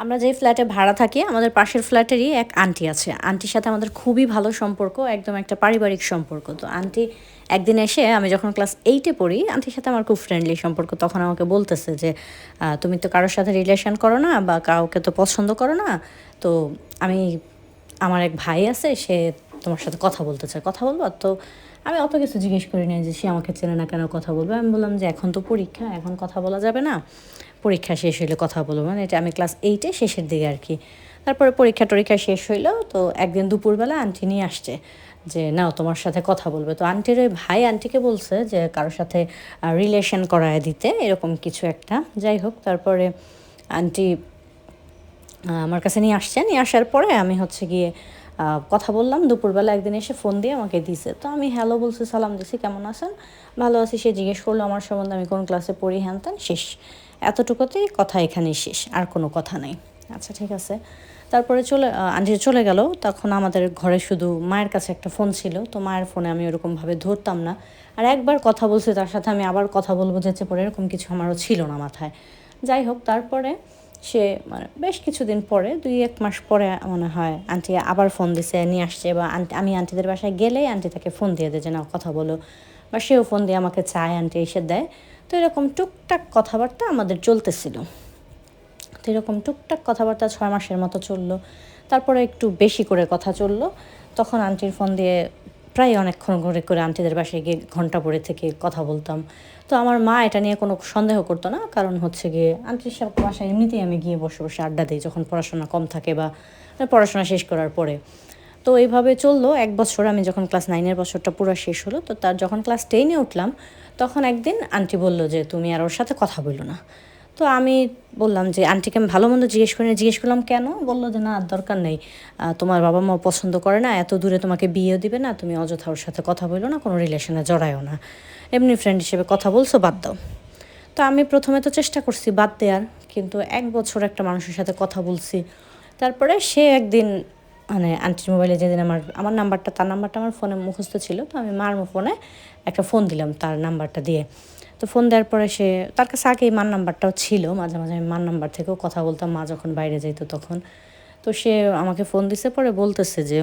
আমরা যে ফ্ল্যাটে ভাড়া থাকি আমাদের পাশের ফ্ল্যাটেরই এক আন্টি আছে। আন্টির সাথে আমাদের খুবই ভালো সম্পর্ক, একদম একটা পারিবারিক সম্পর্ক। তো আন্টি একদিন এসে, আমি যখন ক্লাস 8-এ পড়ি, আন্টির সাথে আমার খুব ফ্রেন্ডলি সম্পর্ক। তখন আমাকে বলতেছে যে, "তুমি তো কারো সাথে রিলেশন করো না বা কাউকে তো পছন্দ করো না। তো আমি আমার এক ভাই আছে, সে তোমার সাথে কথা বলতে চায়, কথা বলবো?" তো আমি অত কিছু জিজ্ঞেস করি নাই যে সে আমাকে চেনে না কেন কথা বলবে। আমি বললাম যে, "এখন তো পরীক্ষা, এখন কথা বলা যাবে না। পরীক্ষা শেষ হইলে কথা বলবো।" মানে এটা আমি ক্লাস 8-এ শেষের দিকে আর কি। তারপরে পরীক্ষা-টরীক্ষা শেষ হইলো। তো একদিন দুপুরবেলা আন্টি নিয়ে আসছে যে, "নাও তোমার সাথে কথা বলবে।" তো আন্টির ওই ভাই আন্টিকে বলছে যে কারো সাথে রিলেশন করায় দিতে, এরকম কিছু একটা। যাই হোক, তারপরে আন্টি আমার কাছে নিয়ে আসছে। নিয়ে আসার পরে আমি হচ্ছে গিয়ে কথা বললাম। দুপুরবেলা একদিন এসে ফোন দিয়ে আমাকে দিছে। তো আমি হ্যালো বলছি, সালাম দিছি, "কেমন আছেন?" "ভালো আছি।" সে জিজ্ঞেস করলো আমার সম্বন্ধে, আমি কোন ক্লাসে পড়ি, হ্যান-ত্যান, শেষ। এতটুকুতেই কথা এখানেই শেষ, আর কোনো কথা নাই। আচ্ছা ঠিক আছে। তারপরে আন্টি চলে গেল। তখন আমাদের ঘরে শুধু মায়ের কাছে একটা ফোন ছিল। তো মায়ের ফোনে আমি ওরকমভাবে ধরতাম না। আর একবার কথা বলছি তার সাথে, আমি আবার কথা বলবো যেচে পড়ে, এরকম কিছু আমারও ছিল না মাথায়। যাই হোক, তারপরে সে মানে বেশ কিছুদিন পরে, 2-1 মাস পরে মনে হয় আন্টি আবার ফোন দিছে, নিয়ে আসছে, বা আমি আন্টিদের বাসায় গেলেই আন্টি তাকে ফোন দিয়ে দেয় যে নাও কথা বলো, বা সেও ফোন দিয়ে আমাকে চায়, আন্টি এসে দেয়। তো এরকম টুকটাক কথাবার্তা আমাদের চলতেছিল। তো এরকম টুকটাক কথাবার্তা 6 মাসের মতো চললো। তারপরে একটু বেশি করে কথা চললো। তখন আন্টির ফোন দিয়ে প্রায় অনেকক্ষণ করে আন্টিদের বাসায় গিয়ে ঘন্টা পড়ে থেকে কথা বলতাম। তো আমার মা এটা নিয়ে কোনো সন্দেহ করতো না, কারণ হচ্ছে গিয়ে আন্টির সাথে বাসায় এমনিতেই আমি গিয়ে বসে বসে আড্ডা দিই যখন পড়াশোনা কম থাকে, বা পড়াশোনা শেষ করার পরে। তো এইভাবে চললো 1 বছর। আমি যখন ক্লাস 9-এর বছরটা পুরো শেষ হলো, তো তার যখন ক্লাস 10-এ উঠলাম, তখন একদিন আন্টি বলল যে, "তুমি আর ওর সাথে কথা বলো না।" তো আমি বললাম যে, "আন্টিকে আমি ভালো মন্দ জিজ্ঞেস করি না।" জিজ্ঞেস করলাম, "কেন?" বলল যে, "না, দরকার নেই। তোমার বাবা মাও পছন্দ করে না, এত দূরে তোমাকে বিয়েও দিবে না, তুমি অযথা ওর সাথে কথা বলো না, কোনো রিলেশনে জড়ায়ও না। এমনি ফ্রেন্ড হিসেবে কথা বলছো, বাদ দাও।" তো আমি প্রথমে তো চেষ্টা করছি বাদ দেওয়ার, কিন্তু 1 বছর একটা মানুষের সাথে কথা বলছি। তারপরে সে একদিন, মানে আন্টির মোবাইলে যেদিন আমার নাম্বারটা, তার নাম্বারটা আমার ফোনে মুখস্থ ছিল, তো আমি মার ফোনে একটা ফোন দিলাম তার নাম্বারটা দিয়ে। তো ফোন দেওয়ার পরে তার কাছে আগে এই মার নাম্বারটাও ছিল, মাঝে মাঝে আমি মার নাম্বার থেকেও কথা বলতাম, মা যখন বাইরে যাইতো তখন। তো সে আমাকে ফোন দিছে, পরে বলতেছে যে,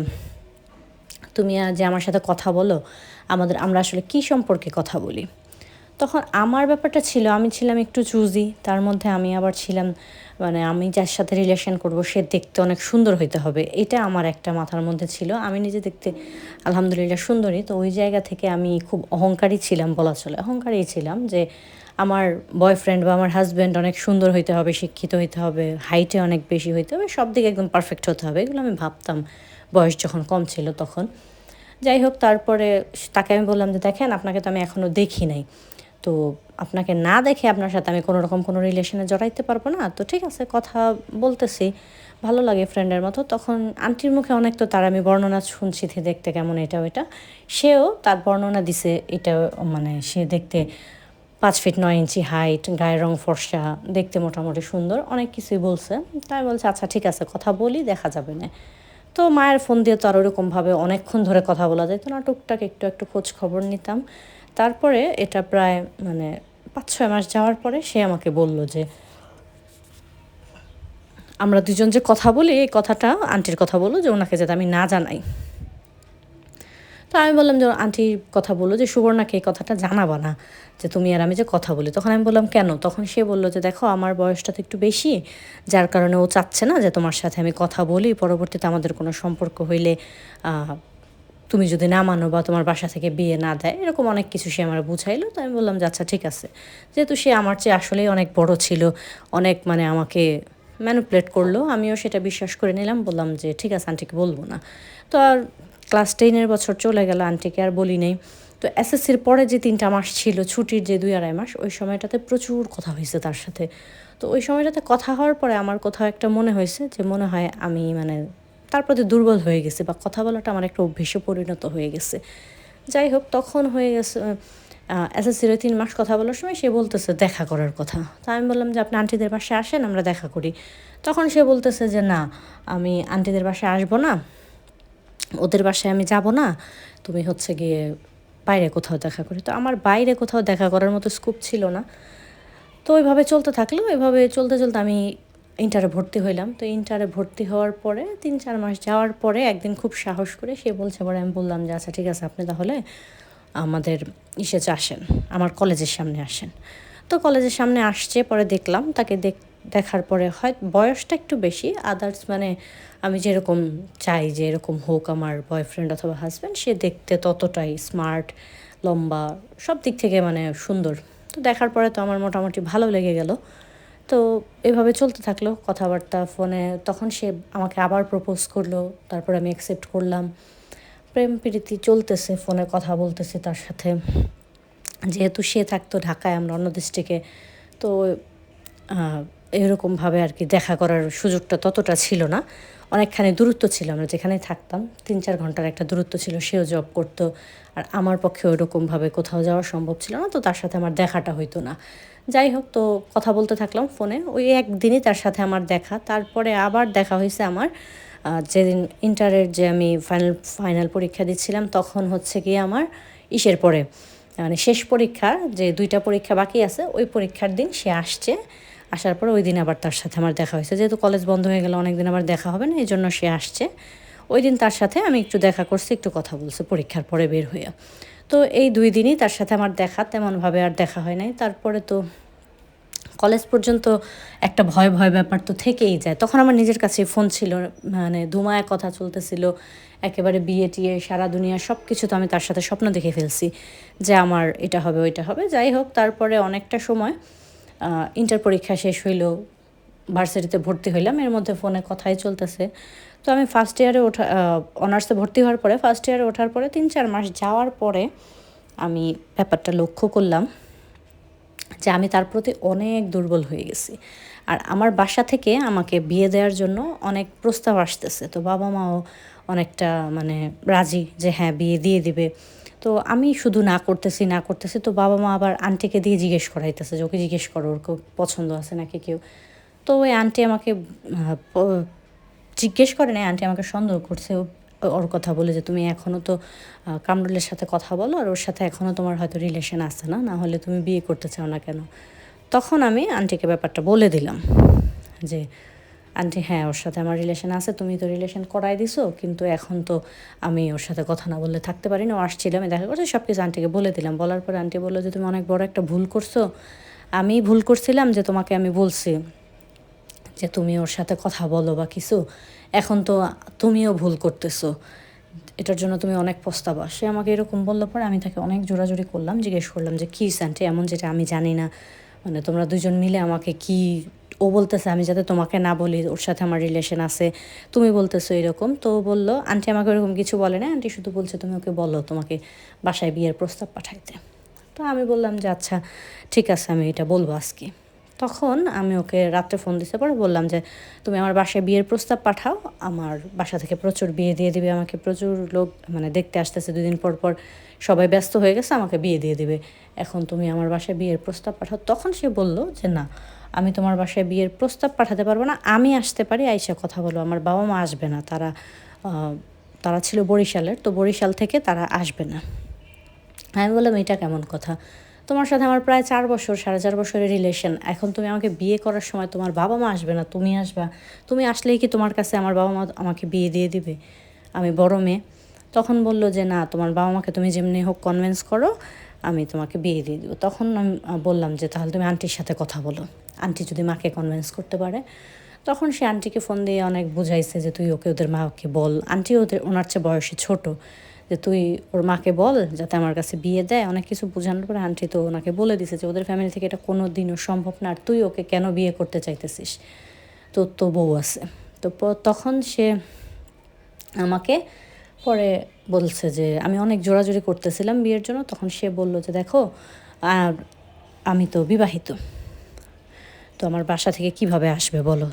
"তুমি যে আমার সাথে কথা বলো, আমরা আসলে কী সম্পর্কে কথা বলি?" তখন আমার ব্যাপারটা ছিল, আমি ছিলাম একটু চুজি। তার মধ্যে আমি আবার ছিলাম, মানে আমি যার সাথে রিলেশন করব সে দেখতে অনেক সুন্দর হইতে হবে। এটা আমার একটা মাথার মধ্যে ছিল। আমি নিজে দেখতে আলহামদুলিল্লাহ সুন্দরী। তো ওই জায়গা থেকে আমি খুব অহংকারী ছিলাম বলা চলে। অহংকারী ছিলাম যে আমার বয়ফ্রেন্ড বা আমার হাসব্যান্ড অনেক সুন্দর হইতে হবে, শিক্ষিত হইতে হবে, হাইটে অনেক বেশি হইতে হবে, সব দিকে একদম পারফেক্ট হতে হবে। এগুলো আমি ভাবতাম বয়স যখন কম ছিল তখন। যাই হোক, তারপরে তাকে আমি বললাম যে, "দেখেন, আপনাকে তো আমি এখনও দেখি নাই। তো আপনাকে না দেখে আপনার সাথে আমি কোনো রকম কোনো রিলেশনে জড়াইতে পারবো না। তো ঠিক আছে, কথা বলতেছি, ভালো লাগে ফ্রেন্ডের মতো।" তখন আন্টির মুখে অনেক তো তার আমি বর্ণনা শুনছি যে দেখতে কেমন, এটা ওইটা। সেও তার বর্ণনা দিছে, এটা মানে সে দেখতে 5 ফিট 9 ইঞ্চি হাইট, গায়ের রং ফর্সা, দেখতে মোটামুটি সুন্দর, অনেক কিছুই বলছে। তাই বলছে, "আচ্ছা ঠিক আছে, কথা বলি, দেখা যাবে না।" তো মায়ের ফোন দিয়ে তো আর ওরকমভাবে অনেকক্ষণ ধরে কথা বলা যেত না, টুকটাক একটু একটু খোঁজ খবর নিতাম। তারপরে এটা প্রায় মানে 5-6 মাস যাওয়ার পরে সে আমাকে বলল যে, "আমরা দুজন যে কথা বলি, এই কথাটা আন্টির কথা বললো যে ওনাকে যাতে আমি না জানাই।" তো আমি বললাম যে, "আন্টির কথা বললো যে সুবর্ণাকে এই কথাটা জানাবা না, যে তুমি আর আমি যে কথা বলি।" তখন আমি বললাম, "কেন?" তখন সে বলল যে, "দেখো, আমার বয়সটা তো একটু বেশি, যার কারণে ও চাচ্ছে না যে তোমার সাথে আমি কথা বলি, পরবর্তীতে আমাদের কোনো সম্পর্ক হইলে তুমি যদি না মানো বা তোমার বাসা থেকে বিয়ে না দেয়।" এরকম অনেক কিছু সে আমার বুঝাইলো। তো আমি বললাম যে, "আচ্ছা ঠিক আছে।" যেহেতু সে আমার চেয়ে আসলেই অনেক বড় ছিল, অনেক মানে আমাকে ম্যানিপুলেট করলো, আমিও সেটা বিশ্বাস করে নিলাম। বললাম যে, "ঠিক আছে, আন্টিকে বলবো না।" তো আর ক্লাস 10-এর বছর চলে গেল, আন্টিকে আর বলি নাই। তো এসএসসির পরে যে 3টা মাস ছিল, ছুটির যে 2-2.5 মাস, ওই সময়টাতে প্রচুর কথা হয়েছে তার সাথে। তো ওই সময়টাতে কথা হওয়ার পরে আমার কোথাও একটা মনে হয়েছে যে, মনে হয় আমি মানে তার প্রতি দুর্বল হয়ে গেছি, বা কথা বলাটা আমার একটা অভ্যেসে পরিণত হয়ে গেছে। যাই হোক, তখন হয়ে গেছে এসএসসির ওই 3 মাস কথা বলার সময় সে বলতেছে দেখা করার কথা। তো আমি বললাম যে, "আপনি আন্টিদের বাসায় আসেন, আমরা দেখা করি।" তখন সে বলতেছে যে, "না, আমি আন্টিদের বাসায় আসবো না, ওদের বাসায় আমি যাব না, তুমি হচ্ছে গিয়ে বাইরে কোথাও দেখা করি।" তো আমার বাইরে কোথাও দেখা করার মতো স্কোপ ছিল না। তো ওইভাবে চলতে থাকলো। এভাবে চলতে চলতে আমি ইন্টারে ভর্তি হইলাম। তো ইন্টারে ভর্তি হওয়ার পরে 3-4 মাস যাওয়ার পরে একদিন খুব সাহস করে সে বলছে, পরে আমি বললাম যে আচ্ছা ঠিক আছে, আপনি তাহলে আমাদের আসেন, আমার কলেজের সামনে আসেন। তো কলেজের সামনে আসছে, পরে দেখলাম তাকে, দেখার পরে হয় বয়সটা একটু বেশি, আদার্স মানে আমি যেরকম চাই যে এরকম হোক আমার বয়ফ্রেন্ড অথবা হাজব্যান্ড, সে দেখতে ততটাই স্মার্ট, লম্বা, সব দিক থেকে মানে সুন্দর। তো দেখার পরে তো আমার মোটামুটি ভালো লেগে গেল। তো এভাবে চলতে থাকলো কথাবার্তা ফোনে। তখন সে আমাকে আবার প্রপোজ করলো, তারপর আমি অ্যাকসেপ্ট করলাম। প্রেম প্রীতি চলতেছে, ফোনে কথা বলতেছি তার সাথে। যেহেতু সে থাকতো ঢাকায়, আমরা অন্য ডিস্ট্রিক্টে, তো এরকমভাবে আর কি দেখা করার সুযোগটা ততটা ছিল না। অনেকখানি দূরত্ব ছিল, আমরা যেখানে থাকতাম 3-4 ঘন্টার একটা দূরত্ব ছিল। সেও জব করতো, আর আমার পক্ষে ওইরকমভাবে কোথাও যাওয়া সম্ভব ছিল না, তো তার সাথে আমার দেখাটা হইতো না। যাই হোক, তো কথা বলতে থাকলাম ফোনে। ওই একদিনই তার সাথে আমার দেখা। তারপরে আবার দেখা হয়েছে আমার যেদিন ইন্টারের যে আমি ফাইনাল পরীক্ষা দিচ্ছিলাম, তখন হচ্ছে গিয়ে আমার ইসের পরে মানে শেষ পরীক্ষার যে 2টা পরীক্ষা বাকি আছে, ওই পরীক্ষার দিন সে আসছে। আসার পর ওই দিন আবার তার সাথে আমার দেখা হয়েছে, যেহেতু কলেজ বন্ধ হয়ে গেলে অনেক দিন আবার দেখা হবে না, এই জন্য সে আসছে। ওই দিন তার সাথে আমি একটু দেখা করছি, একটু কথা বলছি পরীক্ষার পরে বের হয়ে। তো এই 2 দিনই তার সাথে আমার দেখা, তেমনভাবে আর দেখা হয় নাই। তারপরে তো কলেজ পর্যন্ত একটা ভয় ভয় ব্যাপার তো থেকেই যায়। তখন আমার নিজের কাছে ফোন ছিল, মানে ধুমায় কথা চলতেছিল, একেবারে বিয়ে টিয়ে সারা দুনিয়া সব কিছু। তো আমি তার সাথে স্বপ্ন দেখে ফেলছি যে আমার এটা হবে ওইটা হবে। যাই হোক, তারপরে অনেকটা সময় ইন্টার পরীক্ষা শেষ হইল, ভার্সিটিতে ভর্তি হইলাম, এর মধ্যে ফোনে কথাই চলতেছে। তো আমি ফার্স্ট ইয়ারে অনার্সে ভর্তি হওয়ার পরে, ফার্স্ট ইয়ারে ওঠার পরে 3-4 মাস যাওয়ার পরে আমি ব্যাপারটা লক্ষ্য করলাম যে আমি তার প্রতি অনেক দুর্বল হয়ে গেছি। আর আমার বাসা থেকে আমাকে বিয়ে দেওয়ার জন্য অনেক প্রস্তাব আসতেছে। তো বাবা মাও অনেকটা মানে রাজি যে হ্যাঁ বিয়ে দিয়ে দিবে। তো আমি শুধু না করতেছি না করতেছি। তো বাবা মা আবার আন্টিকে দিয়ে জিজ্ঞেস করাইতেছে যে ওকে জিজ্ঞেস করো ওর পছন্দ আছে নাকি কেউ। তো ওই আন্টি আমাকে জিজ্ঞেস করে নাই, আন্টি আমাকে সন্দেহ করছে ওর কথা বলে যে তুমি এখনও তো কামরুলের সাথে কথা বলো, আর ওর সাথে এখনও তোমার হয়তো রিলেশন আছে না হলে তুমি বিয়ে করতে চাও না কেন। তখন আমি আন্টিকে ব্যাপারটা বলে দিলাম যে আন্টি হ্যাঁ ওর সাথে আমার রিলেশন আছে, তুমি তো রিলেশন করাই দিছো, কিন্তু এখন তো আমি ওর সাথে কথা না বললে থাকতে পারি না, ও আসছিল আমি দেখা করছি, সব কিছু আন্টিকে বলে দিলাম। বলার পরে আন্টি বললো যে তুমি অনেক বড় একটা ভুল করছো। আমি ভুল করছিলাম যে তোমাকে আমি বলছি যে তুমি ওর সাথে কথা বলো বা কিছু, এখন তো তুমিও ভুল করতেছো, এটার জন্য তুমি অনেক পস্তাবা। সে আমাকে এরকম বললো, পরে আমি তাকে অনেক জোরাজোরি করলাম, জিজ্ঞেস করলাম যে কী আন্টি এমন যেটা আমি জানি না, মানে তোমরা দুজন মিলে আমাকে কি, ও বলতেছে আমি যাতে তোমাকে না বলি ওর সাথে আমার রিলেশন আছে, তুমি বলতেছো এরকম। তো বললো আন্টি আমাকে ওরকম কিছু বলে না, আন্টি শুধু বলছে তুমি ওকে বলো তোমাকে বাসায় বিয়ের প্রস্তাব পাঠাইতে। তো আমি বললাম যে আচ্ছা ঠিক আছে, আমি এটা বলবো আজকে। তখন আমি ওকে রাত্রে ফোন দিতে পরে বললাম যে তুমি আমার বাসায় বিয়ের প্রস্তাব পাঠাও, আমার বাসা থেকে প্রচুর বিয়ে দিয়ে দিবে, আমাকে প্রচুর লোক মানে দেখতে আসতেছে 2 দিন পর পর, সবাই ব্যস্ত হয়ে গেছে, আমাকে বিয়ে দিয়ে দিবে, এখন তুমি আমার বাসায় বিয়ের প্রস্তাব পাঠাও। তখন সে বলল যে না, আমি তোমার বাসায় বিয়ের প্রস্তাব পাঠাতে পারবো না, আমি আসতে পারি, আইসা কথা বলো, আমার বাবা মা আসবে না, তারা ছিল বরিশালের, তো বরিশাল থেকে তারা আসবে না। আমি বললাম এটা কেমন কথা, তোমার সাথে আমার প্রায় 4 বছর 4.5 বছরের রিলেশন, এখন তুমি আমাকে বিয়ে করার সময় তোমার বাবা মা আসবে না, তুমি আসবা, তুমি আসলেই কি তোমার কাছে আমার বাবা মা আমাকে বিয়ে দিয়ে দিবে, আমি বড় মেয়ে। তখন বলল যে না, তোমার বাবা মাকে তুমি যেমনি হোক কনভিন্স করো, আমি তোমাকে বিয়ে দিয়ে দেবো। তখন আমি বললাম যে তাহলে তুমি আন্টির সাথে কথা বলো, আন্টি যদি মাকে কনভিন্স করতে পারে। তখন সে আন্টিকে ফোন দিয়ে অনেক বুঝাইছে যে তুই ওদের মাকে বল, আন্টি ওনার চেয়ে বয়সে ছোট, যে তুই ওর মাকে বল যাতে আমার কাছে বিয়ে দেয়। অনেক কিছু বোঝানোর পরে আন্টি তো ওনাকে বলে দিছে যে ওদের ফ্যামিলি থেকে এটা কোনো দিনও সম্ভব না, আর তুই ওকে কেন বিয়ে করতে চাইতেছিস, তোর তো বউ আছে। তো তখন সে আমাকে পরে বলছে যে আমি অনেক জোরাজোরি করতেছিলাম বিয়ের জন্য, তখন সে বলল যে দেখো আর আমি তো বিবাহিত, তো আমার বাসা থেকে কিভাবে আসবে বলো।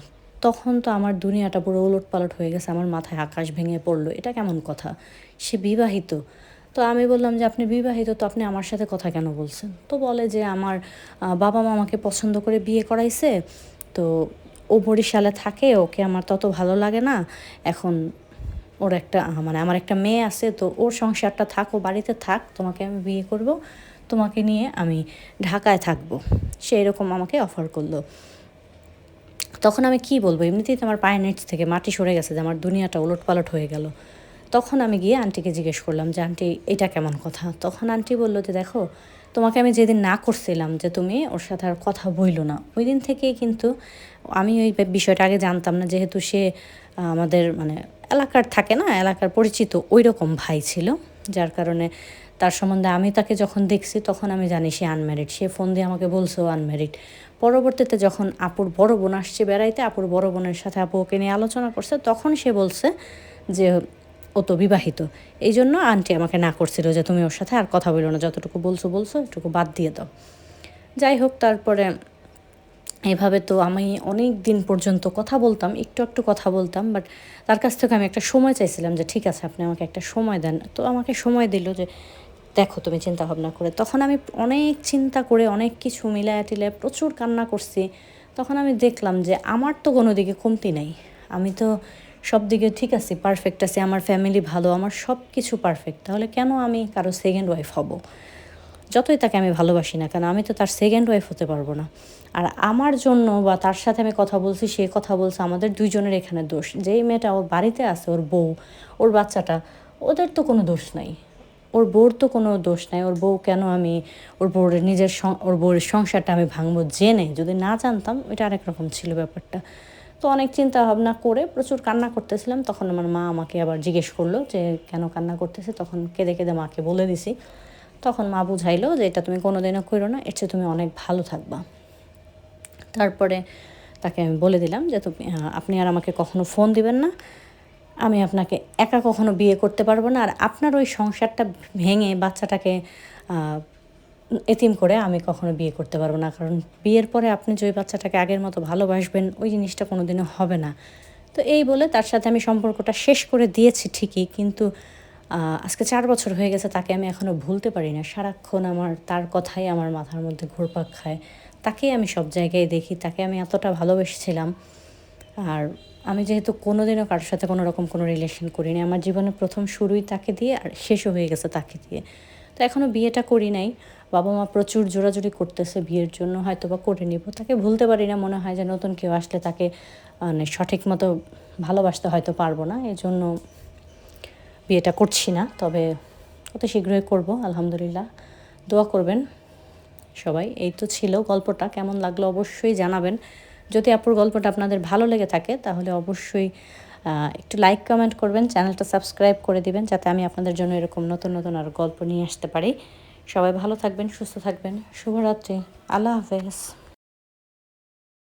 তখন তো আমার দুনিয়াটা পুরো ওলটপালট হয়ে গেছে, আমার মাথায় আকাশ ভেঙে পড়লো, এটা কেমন কথা, সে বিবাহিত। তো আমি বললাম যে আপনি বিবাহিত, তো আপনি আমার সাথে কথা কেন বলছেন। তো বলে যে আমার বাবা মা আমাকে পছন্দ করে বিয়ে করাইছে, তো ও বরিশালে থাকে, ওকে আমার তত ভালো লাগে না, এখন ওর একটা মানে আমার একটা মেয়ে আছে, তো ওর সংসারটা থাক, ও বাড়িতে থাক, তোমাকে আমি বিয়ে করব, তোমাকে নিয়ে আমি ঢাকায় থাকবো, সে এরকম আমাকে অফার করলো। তখন আমি কি বলবো, এমনিতেই তো আমার পায়ের নিচ থেকে মাটি সরে গেছে, যে আমার দুনিয়াটা ওলটপালট হয়ে গেল। তখন আমি গিয়ে আন্টিকে জিজ্ঞেস করলাম যে, আন্টি এটা কেমন কথা? তখন আন্টি বলল যে, দেখো তোমাকে আমি যেদিন না করছিলাম যে তুমি ওর সাথে আর কথা বইলো না, ওই দিন থেকেই কিন্তু আমি ওই বিষয়টা আগে জানতাম না, যেহেতু সে আমাদের মানে এলাকার থাকে না, এলাকার পরিচিত ওই রকম ভাই ছিল, যার কারণে তার সম্বন্ধে আমি তাকে যখন দেখছি তখন আমি জানি সে আনম্যারিড। সে ফোন দিয়ে আমাকে বলছে ও আনম্যারিড। পরবর্তীতে যখন আপুর বড় বোন আসছে বেড়াইতে, আপুর বড় বোনের সাথে আপু ওকে নিয়ে আলোচনা করছে, তখন সে বলছে যে ও তো বিবাহিত। এই জন্য আন্টি আমাকে না করছিল যে তুমি ওর সাথে আর কথা বলো না, যতটুকু বলছো বলছো, এটুকু বাদ দিয়ে দাও। যাই হোক, তারপরে এভাবে তো আমি অনেক দিন পর্যন্ত কথা বলতাম, একটু একটু কথা বলতাম, বাট তার কাছ থেকে আমি একটা সময় চাইছিলাম যে ঠিক আছে আপনি আমাকে একটা সময় দেন। তো আমাকে সময় দিল যে দেখো তুমি চিন্তা ভাবনা করে। তখন আমি অনেক চিন্তা করে অনেক কিছু মিলায় টিলায় প্রচুর কান্না করছি। তখন আমি দেখলাম যে আমার তো কোনো দিকে কমতি নাই, আমি তো সব দিকে ঠিক আছি, পারফেক্ট আছি, আমার ফ্যামিলি ভালো, আমার সব কিছু পারফেক্ট। তাহলে কেন আমি কারো সেকেন্ড ওয়াইফ হব? যতই তাকে আমি ভালোবাসি না কেন, আমি তো তার সেকেন্ড ওয়াইফ হতে পারবো না। আর আমার জন্য বা তার সাথে আমি কথা বলছি, সে কথা বলছে, আমাদের দুইজনের এখানে দোষ। যেই মেয়েটা ওর বাড়িতে আছে, ওর বউ, ওর বাচ্চাটা, ওদের তো কোনো দোষ নাই, ওর বউর তো কোনো দোষ নাই। ওর বউ কেন আমি ওর বউর ওর বউর সংসারটা আমি ভাঙবো জেনে? যদি না জানতাম ওইটা আরেক রকম ছিল ব্যাপারটা। তো অনেক চিন্তা ভাবনা করে প্রচুর কান্না করতেছিলাম। তখন আমার মা আমাকে আবার জিজ্ঞেস করলো যে কেন কান্না করতেছে। তখন কেঁদে কেঁদে মাকে বলে দিছি। তখন মা বুঝাইলো যে এটা তুমি কোনোদিনও করো না, এর চেয়ে তুমি অনেক ভালো থাকবা। তারপরে তাকে আমি বলে দিলাম যে তুমি আপনি আর আমাকে কখনো ফোন দিবেন না, আমি আপনাকে একা কখনো বিয়ে করতে পারবো না, আর আপনার ওই সংসারটা ভেঙে বাচ্চাটাকে এতিম করে আমি কখনো বিয়ে করতে পারবো না। কারণ বিয়ের পরে আপনি যে ওই বাচ্চাটাকে আগের মতো ভালোবাসবেন, ওই জিনিসটা কোনো দিনও হবে না। তো এই বলে তার সাথে আমি সম্পর্কটা শেষ করে দিয়েছি ঠিকই, কিন্তু আজকে 4 বছর হয়ে গেছে, তাকে আমি এখনও ভুলতে পারি না। সারাক্ষণ আমার তার কথাই আমার মাথার মধ্যে ঘুরপাক খায়। তাকেই আমি সব জায়গায় দেখি, তাকে আমি এতটা ভালোবেসেছিলাম। আর আমি যেহেতু কোনোদিনও কারোর সাথে কোনো রকম কোনো রিলেশন করিনি, আমার জীবনের প্রথম শুরুই তাকে দিয়ে আর শেষও হয়ে গেছে তাকে দিয়ে। তো এখনও বিয়েটা করি নাই। বাবা মা প্রচুর জোরাজুরি করতেছে বিয়ের জন্য, হয়তো বা করে নিব। তাকে ভুলতে পারি না, মনে হয় যে নতুন কেউ আসলে তাকে মানে সঠিক মতো ভালোবাসতে হয়তো পারবো না, এই জন্য বিয়েটা করছি না। তবে অতি শীঘ্রই করব আলহামদুলিল্লাহ। দোয়া করবেন সবাই। এই তো ছিল গল্পটা, কেমন লাগলো অবশ্যই জানাবেন। যদি আপুর গল্পটা আপনাদের ভালো লেগে থাকে তাহলে অবশ্যই একটু লাইক কমেন্ট করবেন, চ্যানেলটা সাবস্ক্রাইব করে দিবেন, যাতে আমি আপনাদের জন্য এরকম নতুন নতুন আর গল্প নিয়ে আসতে পারি। সবাই ভালো থাকবেন, সুস্থ থাকবেন। শুভরাত্রি। আল্লাহ হাফেজ।